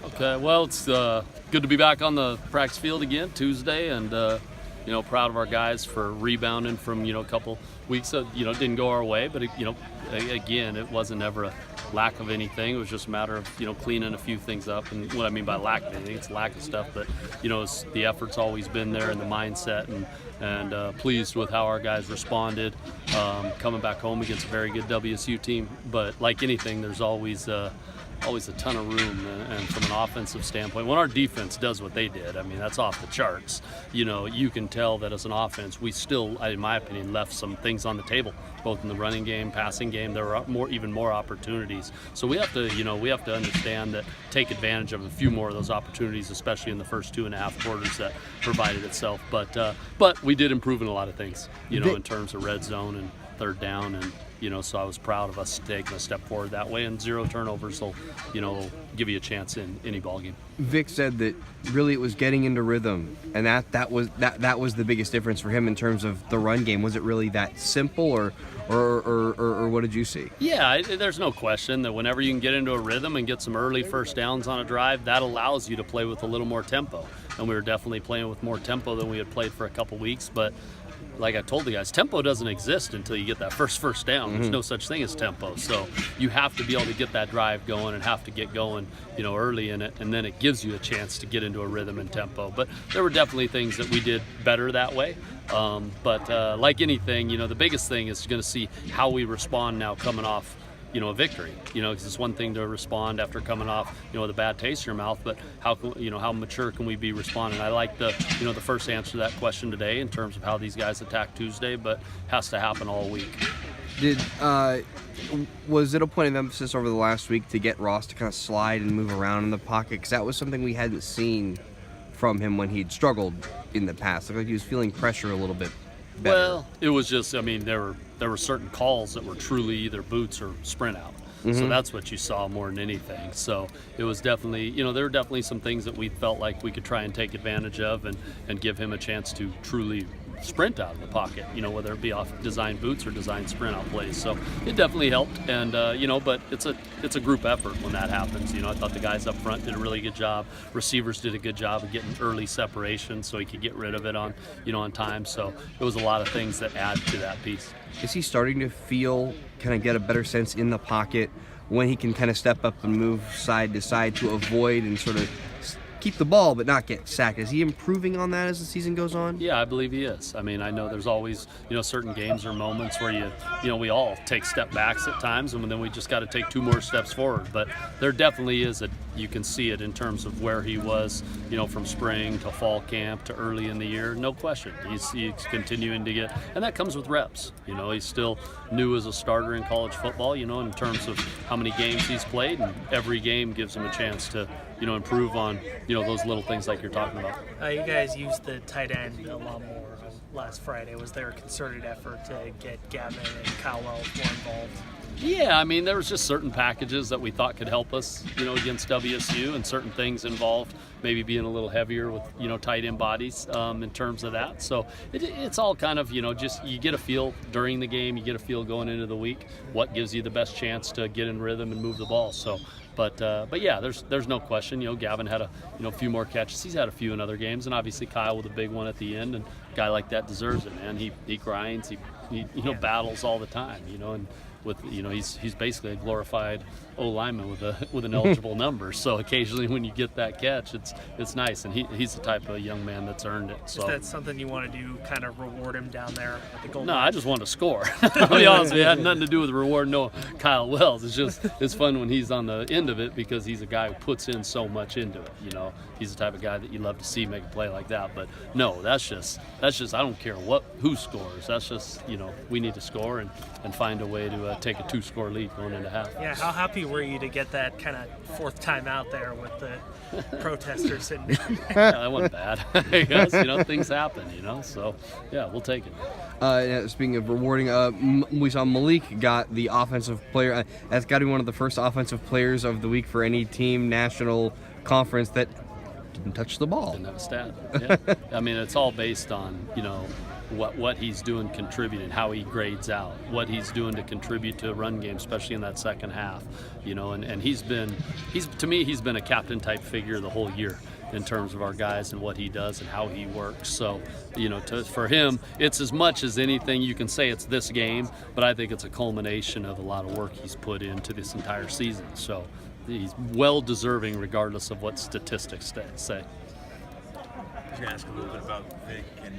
Okay, well, it's good to be back on the practice field again Tuesday, and proud of our guys for rebounding from a couple weeks that didn't go our way, but again, it wasn't ever a lack of anything. It was just a matter of cleaning a few things up, and what I mean by lack of anything, it's lack of stuff, but the effort's always been there and the mindset, and pleased with how our guys responded, coming back home against a very good WSU team. But like anything, there's always a ton of room, and from an offensive standpoint, when our defense does what they did, I mean, that's off the charts. You can tell that as an offense, we still, in my opinion, left some things on the table, both in the running game, passing game. There were even more opportunities. So we have to understand that, take advantage of a few more of those opportunities, especially in the first 2.5 quarters that provided itself. But we did improve in a lot of things, in terms of red zone and third down, and so I was proud of us taking a step forward that way, and 0 turnovers will, give you a chance in any ball game. Vic said that really it was getting into rhythm, and that was the biggest difference for him in terms of the run game. Was it really that simple, or what did you see? Yeah, there's no question that whenever you can get into a rhythm and get some early first downs on a drive, that allows you to play with a little more tempo, and we were definitely playing with more tempo than we had played for a couple weeks. But like I told the guys, tempo doesn't exist until you get that first down. There's no such thing as tempo. So you have to be able to get that drive going and have to get going, early in it, and then it gives you a chance to get into a rhythm and tempo. But there were definitely things that we did better that way. But like anything, the biggest thing is going to see how we respond now coming off a victory, because it's one thing to respond after coming off, with a bad taste in your mouth, but how mature can we be responding? I like the first answer to that question today in terms of how these guys attack Tuesday, but has to happen all week. Was it a point of emphasis over the last week to get Ross to kind of slide and move around in the pocket? Because that was something we hadn't seen from him when he'd struggled in the past. Like he was feeling pressure a little bit better. Well, it was just, there were certain calls that were truly either boots or sprint out. So that's what you saw more than anything. So it was definitely, there were definitely some things that we felt like we could try and take advantage of and give him a chance to truly sprint out of the pocket, whether it be off design boots or design sprint out plays. So it definitely helped, and but it's a group effort when that happens. I thought the guys up front did a really good job. Receivers did a good job of getting early separation so he could get rid of it on time. So it was a lot of things that add to that piece. Is he starting to kind of get a better sense in the pocket when he can kind of step up and move side to side to avoid and sort of keep the ball but not get sacked? Is he improving on that as the season goes on? Yeah, I believe he is. I know there's always, certain games or moments where we all take step backs at times, and then we just got to take 2 more steps forward. But there definitely is you can see it in terms of where he was, from spring to fall camp to early in the year. No question. He's continuing to get, and that comes with reps. He's still new as a starter in college football, in terms of how many games he's played, and every game gives him a chance to, improve on, those little things like you're talking about. You guys used the tight end a lot more last Friday. Was there a concerted effort to get Gavin and Kyle Wells more involved? Yeah, there was just certain packages that we thought could help us, against WSU, and certain things involved maybe being a little heavier with, tight end bodies in terms of that. So it's all kind of, just you get a feel during the game, you get a feel going into the week, what gives you the best chance to get in rhythm and move the ball. So, but yeah, there's no question. Gavin had a few more catches. He's had a few in other games, and obviously Kyle with a big one at the end. And a guy like that deserves it, man. He grinds, he battles all the time, and with he's basically a glorified O-lineman with an eligible number. So occasionally when you get that catch, it's nice, and he's the type of young man that's earned it. So is that something you want to do, kind of reward him down there at the goal line? No, I just wanted to score. To be honest with you, it had nothing to do with reward. No, Kyle Wells. It's fun when he's on the end of it, because he's a guy who puts in so much into it. He's the type of guy that you love to see make a play like that. But no, that's just I don't care who scores. That's just we need to score and find a way to take a 2-score lead going into half. Yeah, how happy were you to get that kind of 4th time out there with the protesters sitting down? Yeah, that wasn't bad. I guess, things happen, so yeah, we'll take it. Speaking of rewarding, we saw Malik got the offensive player. That's got to be one of the first offensive players of the week for any team national conference that didn't touch the ball. Didn't have a stat. Yeah. It's all based on, what he's doing contributing, how he grades out, what he's doing to contribute to a run game, especially in that second half. And he's been a captain type figure the whole year in terms of our guys and what he does and how he works. So, for him, it's as much as anything you can say it's this game, but I think it's a culmination of a lot of work he's put into this entire season. So he's well deserving regardless of what statistics say. I was going to ask a little bit about Vic, and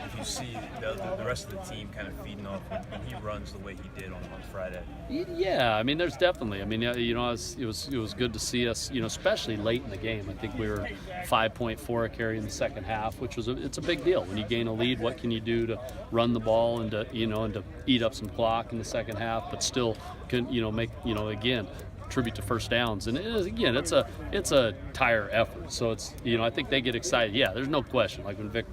if you see the rest of the team kind of feeding off when he runs the way he did on Friday. Yeah, I mean, there's definitely. I mean, it was good to see us, especially late in the game. I think we were 5.4 a carry in the second half, which it's a big deal. When you gain a lead, what can you do to run the ball and to eat up some clock in the second half, but still can make again. Contribute to first downs, and it's a tire effort. So it's I think they get excited. Yeah, there's no question. Like when Vic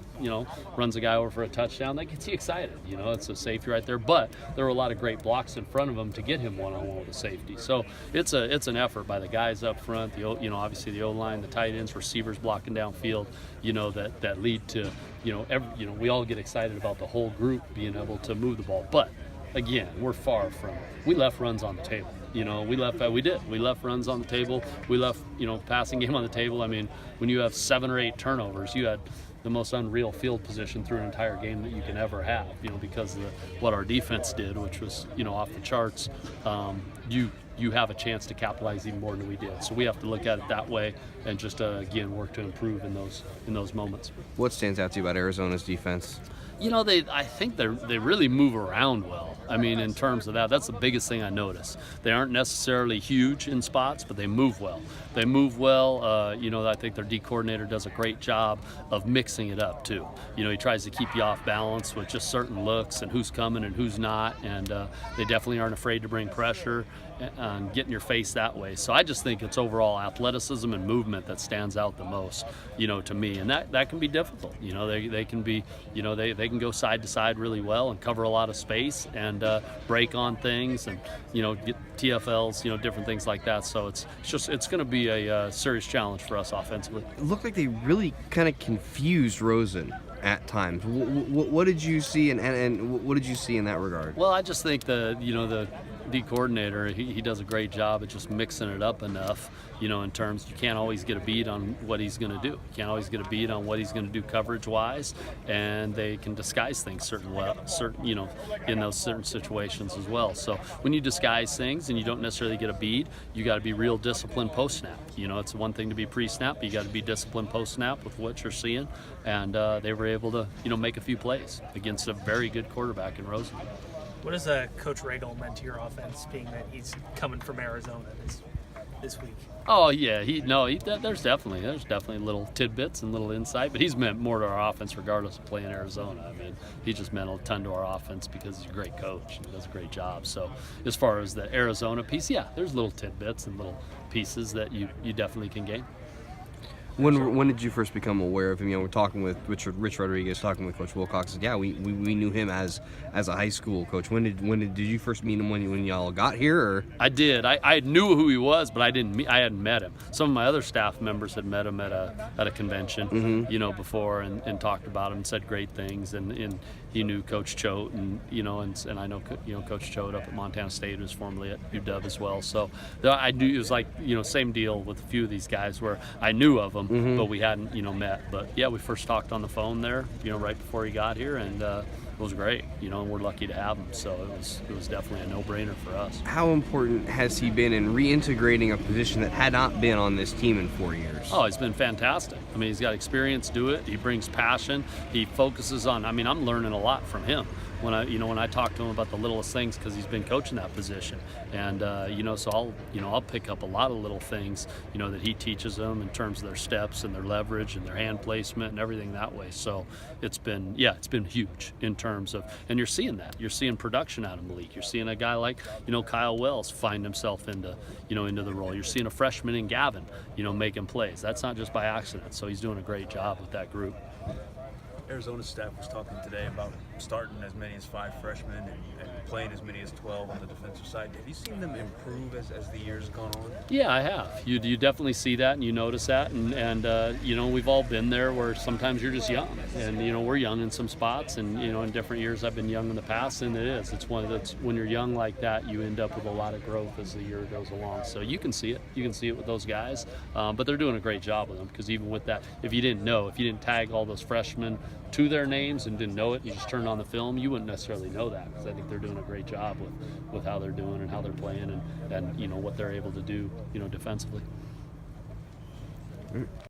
runs a guy over for a touchdown, that gets you excited. It's a safety right there. But there were a lot of great blocks in front of him to get him one-on-one with a safety. So it's an effort by the guys up front. Obviously the O-line, the tight ends, receivers blocking downfield. That lead to we all get excited about the whole group being able to move the ball. But again, we're far from. We left runs on the table. We left runs on the table. We left, passing game on the table. I mean, when you have 7 or 8 turnovers, you had the most unreal field position through an entire game that you can ever have, because of what our defense did, which was, off the charts. You have a chance to capitalize even more than we did. So we have to look at it that way and just, again, work to improve in those moments. What stands out to you about Arizona's defense? I think they really move around well. I mean, in terms of that's the biggest thing I notice. They aren't necessarily huge in spots, but they move well. They move well. I think their D coordinator does a great job of mixing it up too. He tries to keep you off balance with just certain looks and who's coming and who's not. And they definitely aren't afraid to bring pressure and get in your face that way. So I just think it's overall athleticism and movement that stands out the most, to me. And that can be difficult. They can be, they can go side to side really well and cover a lot of space and break on things and, get TFLs, different things like that. So it's going to be a serious challenge for us offensively. It looked like they really kind of confused Rosen at times. What did you see and what did you see in that regard? Well, I just think the D coordinator, he does a great job at just mixing it up enough, in terms you can't always get a beat on what he's going to do. You can't always get a beat on what he's going to do coverage-wise, and they can disguise things in those certain situations as well. So when you disguise things and you don't necessarily get a beat, you got to be real disciplined post-snap. It's one thing to be pre-snap, but you got to be disciplined post-snap with what you're seeing, and they were able to, make a few plays against a very good quarterback in Rosen. What has Coach Regal meant to your offense, being that he's coming from Arizona this week? Oh yeah, there's definitely little tidbits and little insight, but he's meant more to our offense regardless of playing Arizona. I mean, he just meant a ton to our offense because he's a great coach and he does a great job. So as far as the Arizona piece, yeah, there's little tidbits and little pieces that you definitely can gain. When did you first become aware of him? We're talking with Rich Rodriguez, talking with Coach Wilcox. Yeah, we knew him as a high school coach. When did you first meet him? When y'all got here? Or? I did. I knew who he was, but I hadn't met him. Some of my other staff members had met him at a convention, before and talked about him and said great things. And he knew Coach Choate and I know Coach Choate up at Montana State, was formerly at UW as well. So I knew it was like same deal with a few of these guys where I knew of them. But we hadn't, met. But yeah, we first talked on the phone there, right before he got here, and it was great, and we're lucky to have him. So it was definitely a no-brainer for us. How important has he been in reintegrating a position that had not been on this team in 4 years? Oh, he's been fantastic. I mean, he's got experience, do it. He brings passion. He focuses on. I mean, I'm learning a lot from him. When I talk to him about the littlest things, because he's been coaching that position, and so I'll pick up a lot of little things that he teaches them in terms of their steps and their leverage and their hand placement and everything that way. So it's been huge in terms of, and you're seeing production out of Malik. You're seeing a guy like Kyle Wells find himself into the role. You're seeing a freshman in Gavin making plays. That's not just by accident. So he's doing a great job with that group. Arizona staff was talking today about starting as many as 5 freshmen and playing as many as 12 on the defensive side. Have you seen them improve as the years gone on? Yeah, I have. You definitely see that and you notice that, and you know, we've all been there where sometimes you're just young, and you know, we're young in some spots, and you know, in different years I've been young in the past, and it's one of that's when you're young like that, you end up with a lot of growth as the year goes along. So you can see it with those guys, but they're doing a great job with them, because even with that, if you didn't tag all those freshmen to their names and didn't know it, you just turned on the film, you wouldn't necessarily know that, because I think they're doing a great job with how they're doing and how they're playing, and you know what they're able to do, you know, defensively.